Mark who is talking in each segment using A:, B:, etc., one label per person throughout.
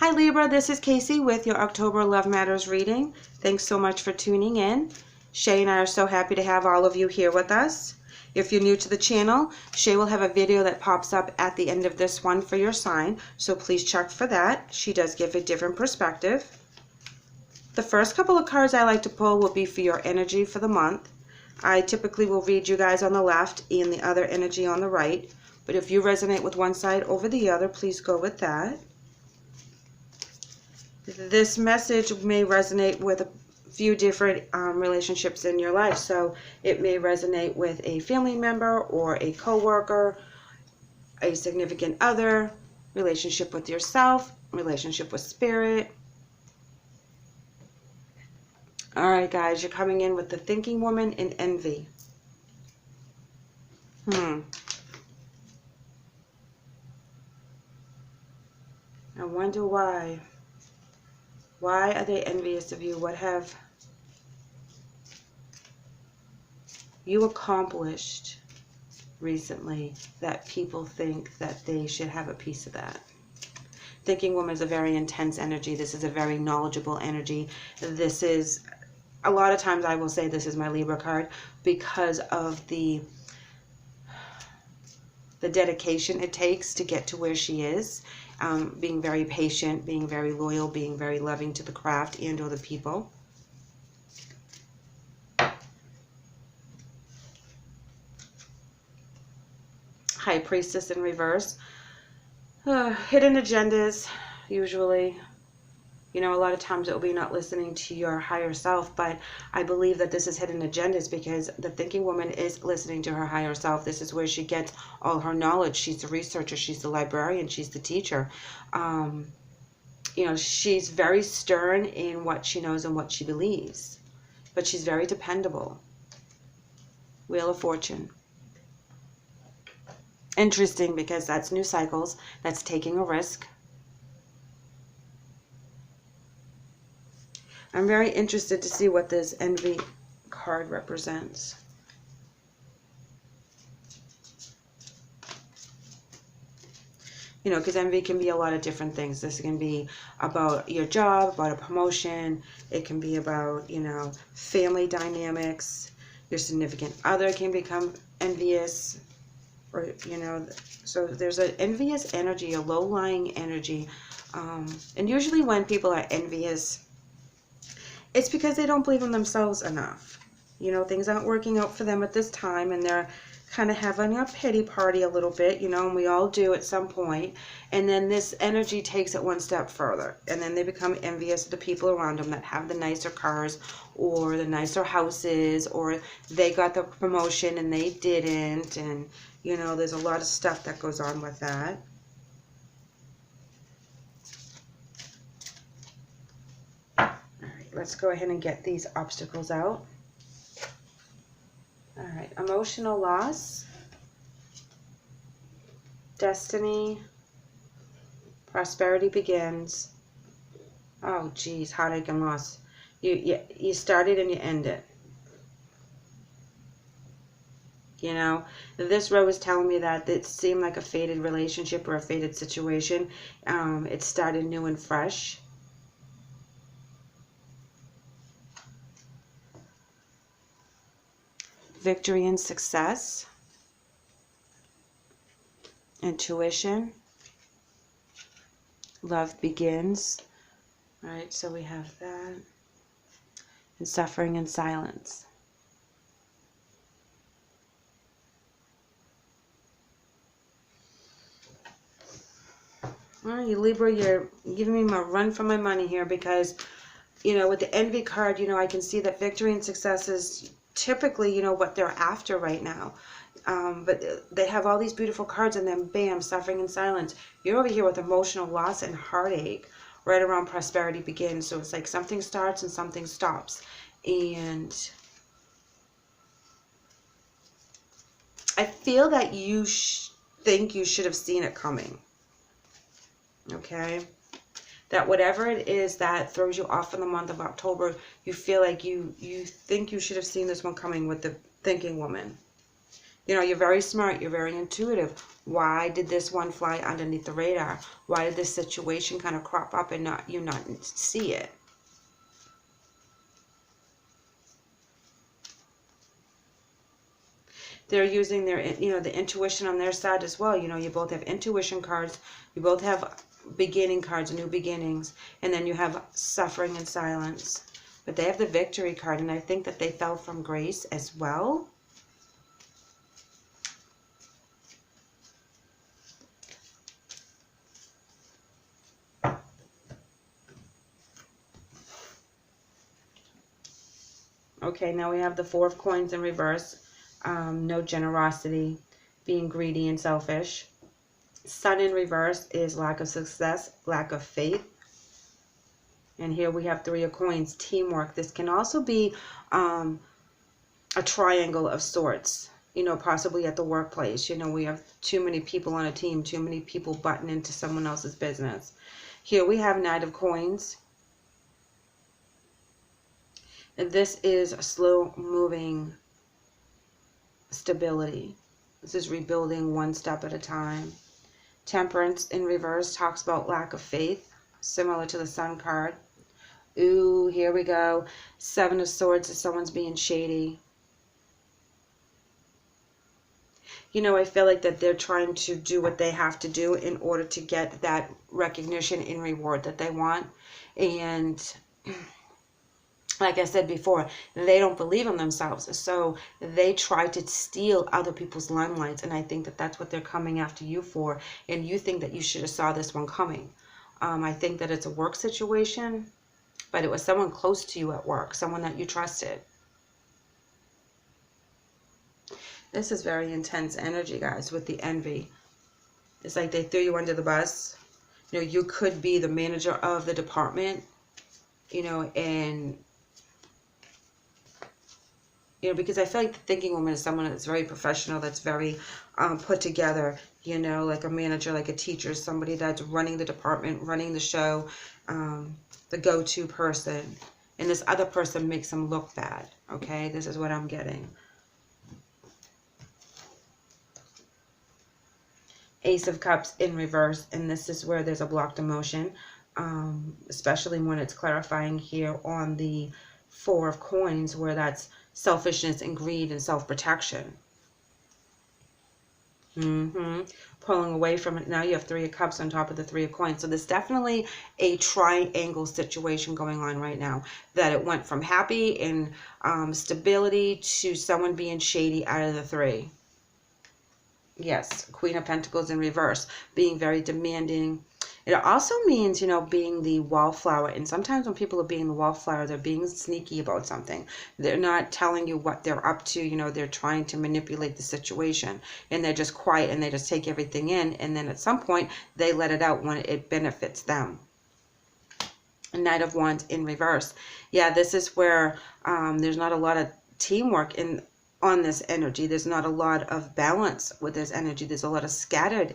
A: Hi Libra, this is Kacee with your October Love Matters reading. Thanks so much for tuning in. Shae and I are so happy to have all of you here with us. If you're new to the channel, Shae will have a video that pops up at the end of this one for your sign, so please check for that. She does give a different perspective. The first couple of cards I like to pull will be for your energy for the month. I typically will read you guys on the left and the other energy on the right, but if you resonate with one side over the other, please go with that. This message may resonate with a few different relationships in your life. So it may resonate with a family member or a co-worker, a significant other, relationship with yourself, relationship with spirit. All right, guys, you're coming in with the thinking woman and envy. I wonder why. Why are they envious of you? What have you accomplished recently that people think that they should have a piece of that? Thinking woman is a very intense energy. This is a very knowledgeable energy. This is, a lot of times I will say this is my Libra card because of the dedication it takes to get to where she is. Being very patient, being very loyal, being very loving to the craft and or the people. High Priestess in reverse. Hidden agendas, usually. You know, a lot of times it will be not listening to your higher self, but I believe that this is hidden agendas because the thinking woman is listening to her higher self. This is where she gets all her knowledge. She's the researcher, she's the librarian, she's the teacher. You know, she's very stern in what she knows and what she believes, but she's very dependable. Wheel of Fortune. Interesting because that's new cycles, that's taking a risk. I'm very interested to see what this envy card represents. You know, because envy can be a lot of different things. This can be about your job, about a promotion. It can be about, you know, family dynamics. Your significant other can become envious. Or, you know, so there's an envious energy, a low-lying energy. And usually when people are envious, it's because they don't believe in themselves enough. You know, things aren't working out for them at this time, and they're kind of having a pity party a little bit, you know, and we all do at some point. And then this energy takes it one step further, and then they become envious of the people around them that have the nicer cars or the nicer houses, or they got the promotion and they didn't. And, you know, there's a lot of stuff that goes on with that. Let's go ahead and get these obstacles out. All right, emotional loss, destiny, prosperity begins. Oh, geez, heartache and loss. You started and you end it. You know, this row is telling me that it seemed like a fated relationship or a fated situation. It started new and fresh. Victory and success, intuition, love begins. All right, so we have that, and suffering and silence. All right, you Libra, you're giving me my run for my money here because, you know, with the envy card, you know, I can see that victory and success is typically, you know, what they're after right now. But they have all these beautiful cards and then bam, suffering and silence. You're over here with emotional loss and heartache right around prosperity begins. So it's like something starts and something stops. And I feel that you think you should have seen it coming. Okay? That whatever it is that throws you off in the month of October, you feel like you think you should have seen this one coming with the thinking woman. You know, you're very smart. You're very intuitive. Why did this one fly underneath the radar? Why did this situation kind of crop up and you not see it? They're using their, you know, the intuition on their side as well. You know, you both have intuition cards. You both have beginning cards, new beginnings. And then you have suffering and silence. But they have the victory card. And I think that they fell from grace as well. Okay, now we have the Four of Coins in reverse. No generosity, being greedy and selfish. Sun in reverse is lack of success, lack of faith. And here we have Three of Coins, teamwork. This can also be a triangle of sorts, you know, possibly at the workplace. You know, we have too many people on a team, too many people butting into someone else's business. Here we have Knight of Coins. And this is a slow-moving stability. This is rebuilding one step at a time. Temperance in reverse talks about lack of faith, similar to the Sun card. Ooh, here we go. Seven of Swords is someone's being shady. You know, I feel like that they're trying to do what they have to do in order to get that recognition and reward that they want. And like I said before, they don't believe in themselves. So they try to steal other people's limelights. And I think that that's what they're coming after you for. And you think that you should have saw this one coming. I think that it's a work situation, but it was someone close to you at work, someone that you trusted. This is very intense energy, guys, with the envy. It's like they threw you under the bus. You know, you could be the manager of the department, you know, and you know, because I feel like the thinking woman is someone that's very professional, that's very put together, you know, like a manager, like a teacher, somebody that's running the department, running the show, the go-to person. And this other person makes them look bad, okay? This is what I'm getting. Ace of Cups in reverse, and this is where there's a blocked emotion, especially when it's clarifying here on the Four of Coins, where that's selfishness and greed and self-protection. Pulling away from it. Now you have Three of Cups on top of the Three of Coins. So there's definitely a triangle situation going on right now. That it went from happy and stability to someone being shady out of the three. Yes, Queen of Pentacles in reverse. Being very demanding. It also means, you know, being the wallflower. And sometimes when people are being the wallflower, they're being sneaky about something. They're not telling you what they're up to. You know, they're trying to manipulate the situation. And they're just quiet and they just take everything in. And then at some point, they let it out when it benefits them. Knight of Wands in reverse. Yeah, this is where there's not a lot of teamwork on this energy. There's not a lot of balance with this energy. There's a lot of scattered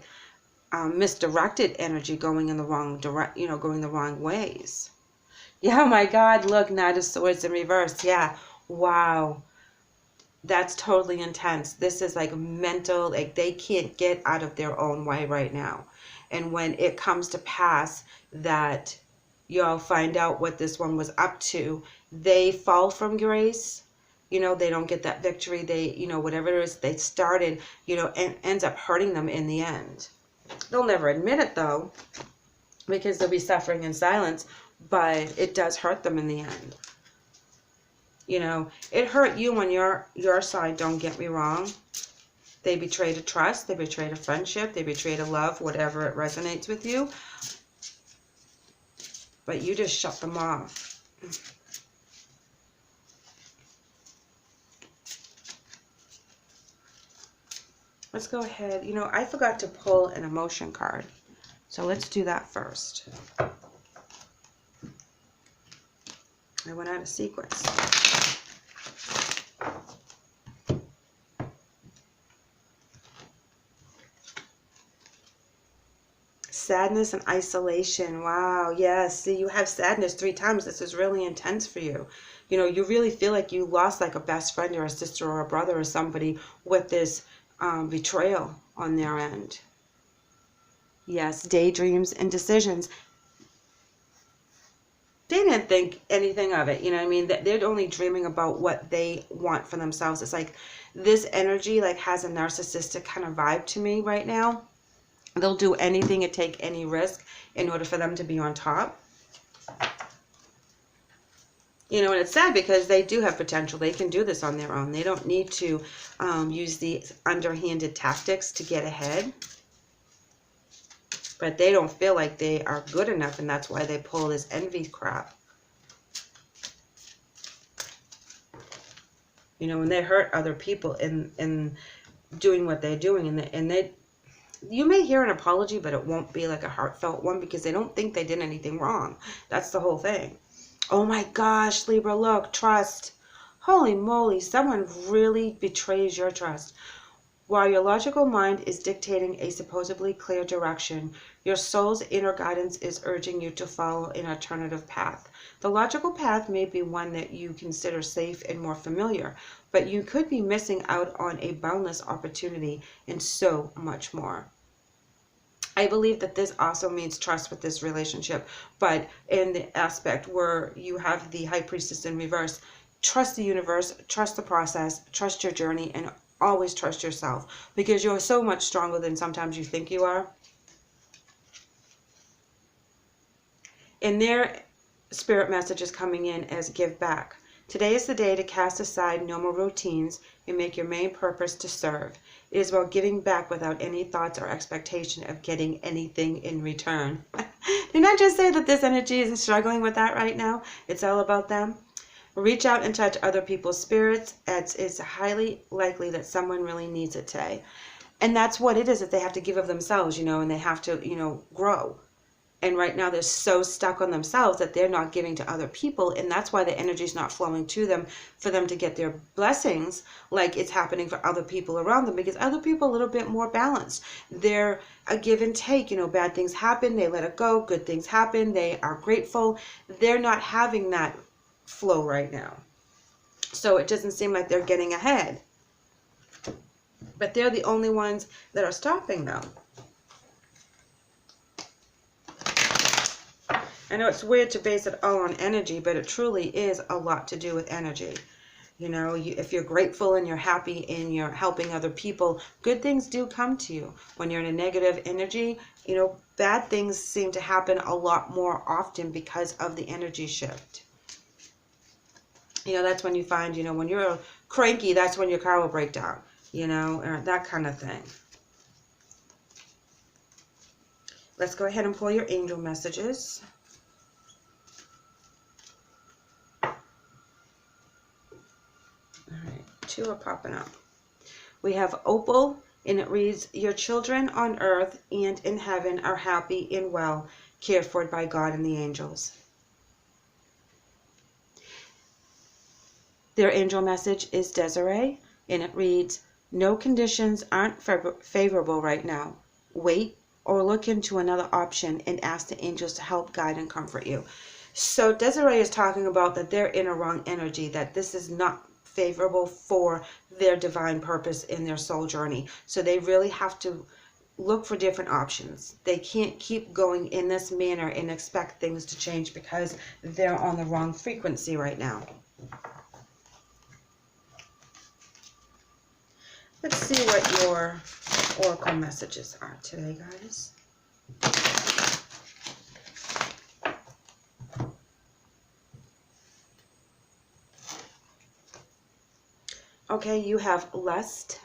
A: misdirected energy going in the wrong going the wrong ways. Yeah, oh my God, look, Knight of Swords in reverse. Yeah, wow, that's totally intense. This is like mental, like they can't get out of their own way right now. And when it comes to pass that y'all find out what this one was up to, they fall from grace. You know, they don't get that victory. They, you know, whatever it is they started, you know, and ends up hurting them in the end. They'll never admit it, though, because they'll be suffering in silence, but it does hurt them in the end. You know, it hurt you on your side, don't get me wrong. They betrayed a trust, they betrayed a friendship, they betrayed a love, whatever it resonates with you. But you just shut them off. Let's go ahead. You know, I forgot to pull an emotion card. So let's do that first. I went out of sequence. Sadness and isolation. Wow, yes. See, you have sadness 3 times. This is really intense for you. You know, you really feel like you lost like a best friend or a sister or a brother or somebody with this betrayal on their end. Yes, daydreams and decisions. They didn't think anything of it, you know what I mean? They're only dreaming about what they want for themselves. It's like this energy like has a narcissistic kind of vibe to me right now. They'll do anything and take any risk in order for them to be on top. You know, and it's sad because they do have potential. They can do this on their own. They don't need to use the underhanded tactics to get ahead. But they don't feel like they are good enough, and that's why they pull this envy crap. You know, when they hurt other people in doing what they're doing, and they, you may hear an apology, but it won't be like a heartfelt one because they don't think they did anything wrong. That's the whole thing. Oh my gosh, Libra, look, trust. Holy moly, someone really betrays your trust. While your logical mind is dictating a supposedly clear direction, your soul's inner guidance is urging you to follow an alternative path. The logical path may be one that you consider safe and more familiar, but you could be missing out on a boundless opportunity and so much more. I believe that this also means trust with this relationship, but in the aspect where you have the High Priestess in reverse, trust the universe, trust the process, trust your journey, and always trust yourself because you're so much stronger than sometimes you think you are. And their spirit message is coming in as give back. Today is the day to cast aside normal routines and make your main purpose to serve. It is about giving back without any thoughts or expectation of getting anything in return. Didn't I just say that this energy is struggling with that right now? It's all about them. Reach out and touch other people's spirits. It's highly likely that someone really needs it today. And that's what it is, that they have to give of themselves, you know, and they have to, you know, grow. And right now they're so stuck on themselves that they're not giving to other people. And that's why the energy is not flowing to them for them to get their blessings like it's happening for other people around them. Because other people are a little bit more balanced. They're a give and take. You know, bad things happen, they let it go. Good things happen, they are grateful. They're not having that flow right now. So it doesn't seem like they're getting ahead. But they're the only ones that are stopping them. I know it's weird to base it all on energy, but it truly is a lot to do with energy. You know, if you're grateful and you're happy and you're helping other people, good things do come to you. When you're in a negative energy, you know, bad things seem to happen a lot more often because of the energy shift. You know, that's when you find, you know, when you're cranky, that's when your car will break down, you know, or that kind of thing. Let's go ahead and pull your angel messages. All right, 2 are popping up. We have Opal, and it reads, your children on earth and in heaven are happy and well, cared for by God and the angels. Their angel message is Desiree, and it reads, no conditions aren't favorable right now. Wait or look into another option and ask the angels to help guide and comfort you. So Desiree is talking about that they're in a wrong energy, that this is not favorable for their divine purpose in their soul journey. So they really have to look for different options. They can't keep going in this manner and expect things to change because they're on the wrong frequency right now. Let's see what your oracle messages are today, guys. Okay, you have lust.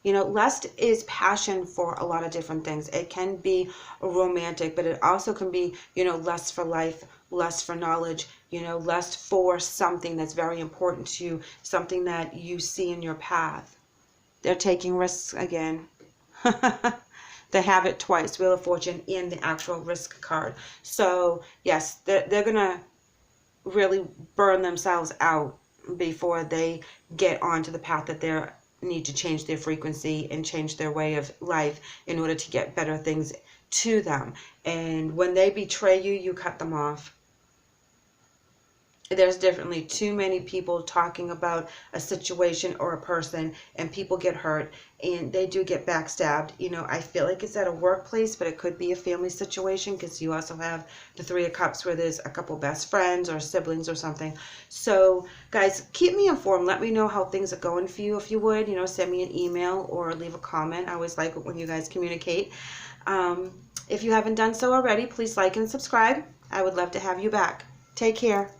A: You know, lust is passion for a lot of different things. It can be romantic, but it also can be, you know, lust for life, lust for knowledge, you know, lust for something that's very important to you, something that you see in your path. They're taking risks again. They have it twice, Wheel of Fortune and the actual risk card. So, yes, they're going to really burn themselves out before they get onto the path that they need to change their frequency and change their way of life in order to get better things to them. And when they betray you, you cut them off. there's definitely too many people talking about a situation or a person, and people get hurt, and they do get backstabbed. You know, I feel like it's at a workplace, but it could be a family situation, because you also have the Three of Cups where there's a couple best friends or siblings or something. So guys, keep me informed. Let me know how things are going for you, if you would. You know, send me an email or leave a comment. I always like it when you guys communicate. If you haven't done so already, please like and subscribe. I would love to have you back. Take care.